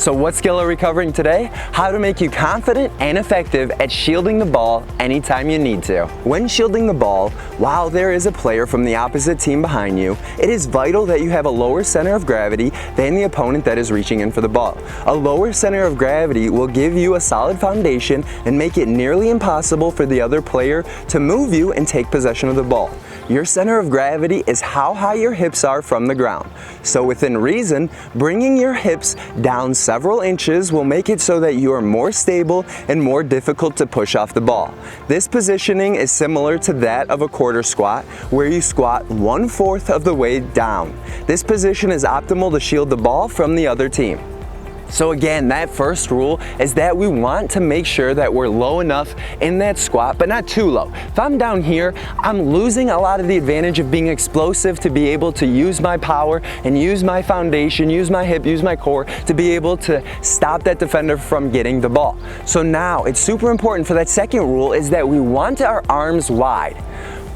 So what skill are we covering today? How to make you confident and effective at shielding the ball anytime you need to. When shielding the ball, while there is a player from the opposite team behind you, it is vital that you have a lower center of gravity than the opponent that is reaching in for the ball. A lower center of gravity will give you a solid foundation and make it nearly impossible for the other player to move you and take possession of the ball. Your center of gravity is how high your hips are from the ground. So within reason, bringing your hips down several inches will make it so that you are more stable and more difficult to push off the ball. This positioning is similar to that of a quarter squat, where you squat 1/4 of the way down. This position is optimal to shield the ball from the other team. So again, that first rule is that we want to make sure that we're low enough in that squat, but not too low. If I'm down here, I'm losing a lot of the advantage of being explosive to be able to use my power and use my foundation, use my hip, use my core to be able to stop that defender from getting the ball. So now it's super important for that second rule is that we want our arms wide.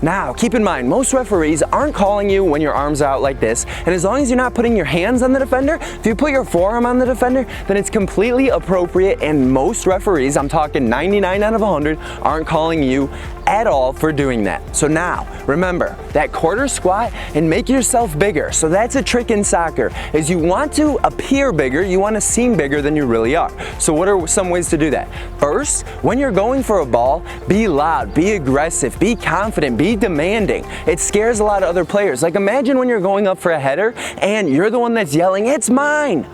Now, keep in mind, most referees aren't calling you when your arms are out like this, and as long as you're not putting your hands on the defender, if you put your forearm on the defender, then it's completely appropriate, and most referees, I'm talking 99 out of 100, aren't calling you at all for doing that. So now, remember, that quarter squat and make yourself bigger. So that's a trick in soccer, is you want to appear bigger, you want to seem bigger than you really are. So what are some ways to do that? First, when you're going for a ball, be loud, be aggressive, be confident, be demanding. It scares a lot of other players. Like imagine when you're going up for a header and you're the one that's yelling, "It's mine!"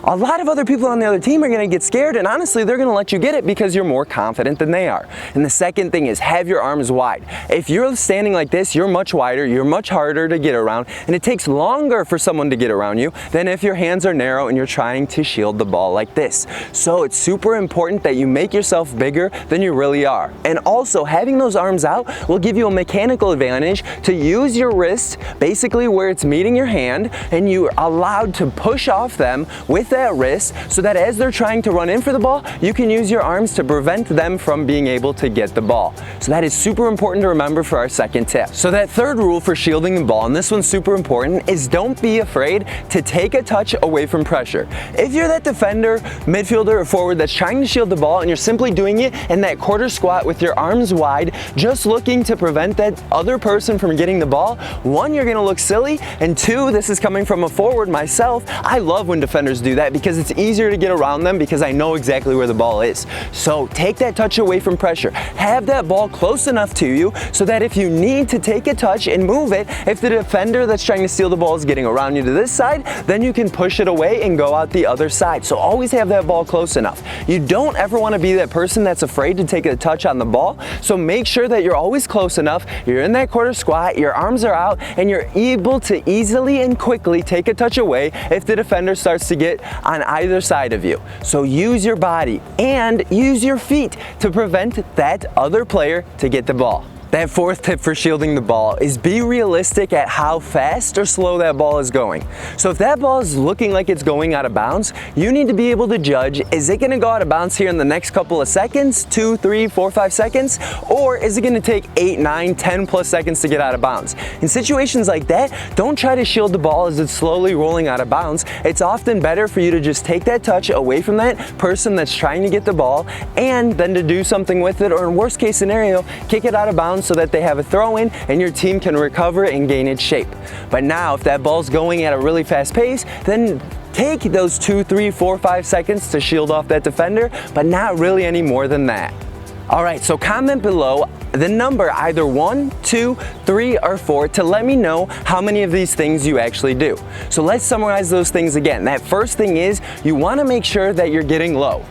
A lot of other people on the other team are going to get scared, and honestly, they're going to let you get it because you're more confident than they are. And the second thing is have your arms wide. If you're standing like this, you're much wider, you're much harder to get around, and it takes longer for someone to get around you than if your hands are narrow and you're trying to shield the ball like this. So it's super important that you make yourself bigger than you really are. And also, having those arms out will give you a mechanical advantage to use your wrist basically where it's meeting your hand, and you're allowed to push off them with that wrist so that as they're trying to run in for the ball, you can use your arms to prevent them from being able to get the ball. So that is super important to remember for our second tip. So that third rule for shielding the ball, and this one's super important, is don't be afraid to take a touch away from pressure. If you're that defender, midfielder, or forward that's trying to shield the ball and you're simply doing it in that quarter squat with your arms wide, just looking to prevent that other person from getting the ball, one, you're gonna look silly, and two, this is coming from a forward myself, I love when defenders do that because it's easier to get around them because I know exactly where the ball is. So take that touch away from pressure. Have that ball close enough to you so that if you need to take a touch and move it, if the defender that's trying to steal the ball is getting around you to this side, then you can push it away and go out the other side. So always have that ball close enough. You don't ever want to be that person that's afraid to take a touch on the ball, so make sure that you're always close enough, you're in that quarter squat, your arms are out, and you're able to easily and quickly take a touch away if the defender starts to get on either side of you. So use your body and use your feet to prevent that other player to get the ball. That fourth tip for shielding the ball is be realistic at how fast or slow that ball is going. So if that ball is looking like it's going out of bounds, you need to be able to judge, is it going to go out of bounds here in the next couple of seconds, 2, 3, 4, 5 seconds, or is it going to take 8, 9, 10 plus seconds to get out of bounds? In situations like that, don't try to shield the ball as it's slowly rolling out of bounds. It's often better for you to just take that touch away from that person that's trying to get the ball and then to do something with it, or in worst case scenario, kick it out of bounds so that they have a throw in and your team can recover and gain its shape. But now if that ball's going at a really fast pace, then take those 2, 3, 4, 5 seconds to shield off that defender, but not really any more than that. All right, so comment below the number either 1, 2, 3, or 4 to let me know how many of these things you actually do. So let's summarize those things again. That first thing is you want to make sure that you're getting low.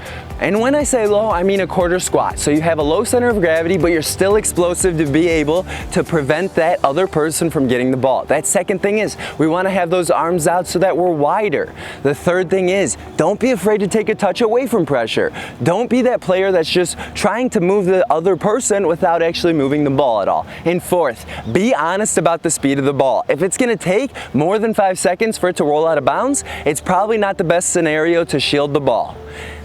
And when I say low, I mean a quarter squat. So you have a low center of gravity, but you're still explosive to be able to prevent that other person from getting the ball. That second thing is we want to have those arms out so that we're wider. The third thing is don't be afraid to take a touch away from pressure. Don't be that player that's just trying to move the other person without actually moving the ball at all. And fourth, be honest about the speed of the ball. If it's going to take more than 5 seconds for it to roll out of bounds, it's probably not the best scenario to shield the ball.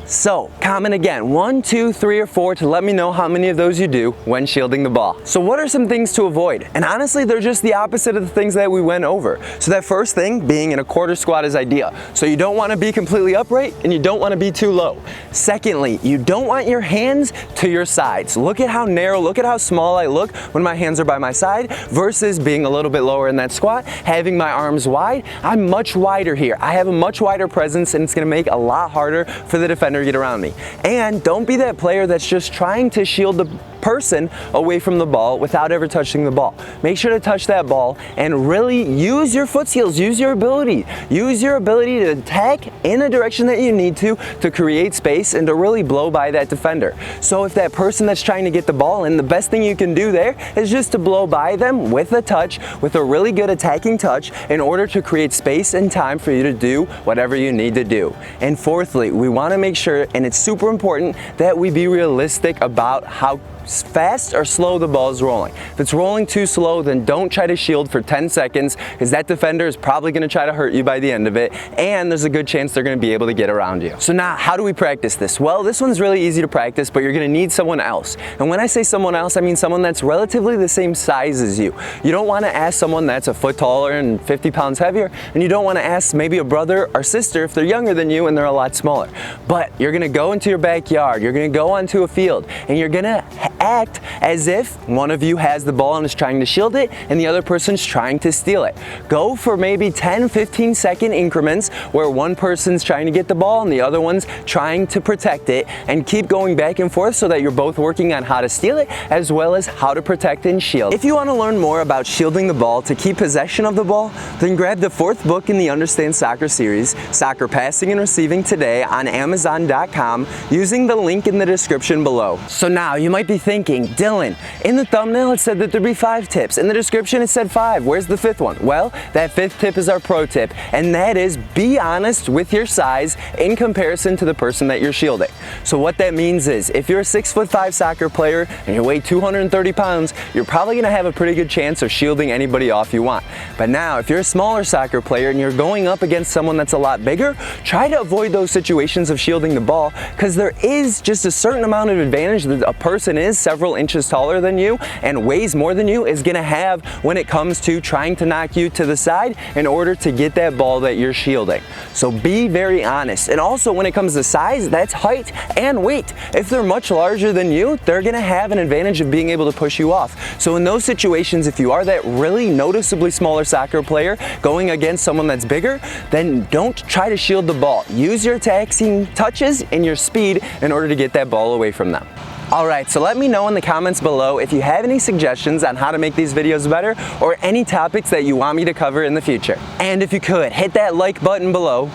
So comment again, 1, 2, 3, or 4 to let me know how many of those you do when shielding the ball. So what are some things to avoid? And honestly, they're just the opposite of the things that we went over. So that first thing, being in a quarter squat is ideal. So you don't want to be completely upright and you don't want to be too low. Secondly, you don't want your hands to your sides. Look at how narrow, look at how small I look when my hands are by my side versus being a little bit lower in that squat, having my arms wide. I'm much wider here. I have a much wider presence and it's going to make it a lot harder for the defender to get around me. And don't be that player that's just trying to shield the person away from the ball without ever touching the ball. Make sure to touch that ball and really use your foot skills, use your ability to attack in a direction that you need to create space and to really blow by that defender. So if that person that's trying to get the ball in, the best thing you can do there is just to blow by them with a touch, with a really good attacking touch in order to create space and time for you to do whatever you need to do. And fourthly, we want to make sure, and it's super important, that we be realistic about how fast or slow the ball is rolling. If it's rolling too slow, then don't try to shield for 10 seconds because that defender is probably going to try to hurt you by the end of it, and there's a good chance they're going to be able to get around you. So now, how do we practice this? Well, this one's really easy to practice, but you're going to need someone else. And when I say someone else, I mean someone that's relatively the same size as you. You don't want to ask someone that's a foot taller and 50 pounds heavier, and you don't want to ask maybe a brother or sister if they're younger than you and they're a lot smaller. But you're going to go into your backyard, you're going to go onto a field, and you're going to act as if one of you has the ball and is trying to shield it and the other person's trying to steal it. Go for maybe 10-15 second increments where one person's trying to get the ball and the other one's trying to protect it, and keep going back and forth so that you're both working on how to steal it as well as how to protect and shield. If you want to learn more about shielding the ball to keep possession of the ball, then grab the 4th book in the Understand Soccer series, Soccer Passing and Receiving, today on Amazon.com using the link in the description below. So now you might be thinking, Dylan, in the thumbnail it said that there'd be 5 tips. In the description it said 5. Where's the 5th one? Well, that 5th tip is our pro tip, and that is be honest with your size in comparison to the person that you're shielding. So what that means is if you're a 6'5" soccer player and you weigh 230 pounds, you're probably going to have a pretty good chance of shielding anybody off you want. But now if you're a smaller soccer player and you're going up against someone that's a lot bigger, try to avoid those situations of shielding the ball, because there is just a certain amount of advantage that a person is several inches taller than you and weighs more than you is going to have when it comes to trying to knock you to the side in order to get that ball that you're shielding. So be very honest. And also when it comes to size, that's height and weight. If they're much larger than you, they're going to have an advantage of being able to push you off. So in those situations, if you are that really noticeably smaller soccer player going against someone that's bigger, then don't try to shield the ball. Use your taxing touches and your speed in order to get that ball away from them. Alright, so let me know in the comments below if you have any suggestions on how to make these videos better or any topics that you want me to cover in the future. And if you could, hit that like button below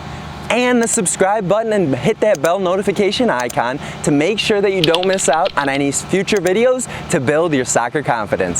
and the subscribe button and hit that bell notification icon to make sure that you don't miss out on any future videos to build your soccer confidence.